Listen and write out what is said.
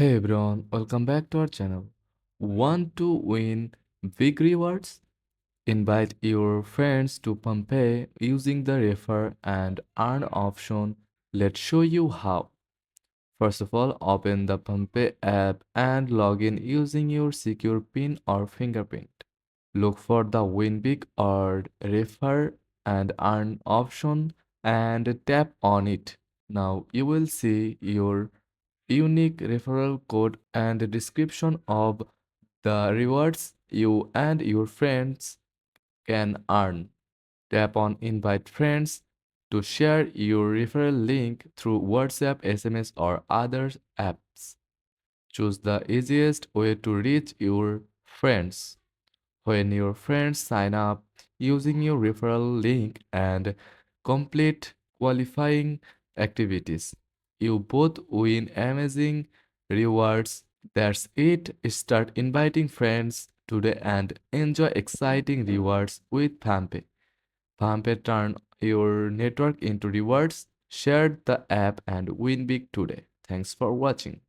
Hey everyone, welcome back to our channel. Want to win big rewards? Invite your friends to Palmpay using the refer and earn option. Let's show you how. First of all, open the Palmpay app and log in using your secure PIN or fingerprint. Look for the win big or refer and earn option and tap on it. Now you will see your unique referral code and a description of the rewards you and your friends can earn. Tap on invite friends to share your referral link through WhatsApp, SMS, or other apps. Choose the easiest way to reach your friends. When your friends sign up using your referral link and complete qualifying activities, you both win amazing rewards. That's it. Start inviting friends today and enjoy exciting rewards with Palmpay. Palmpay turn your network into rewards. Share the app and win big today. Thanks for watching.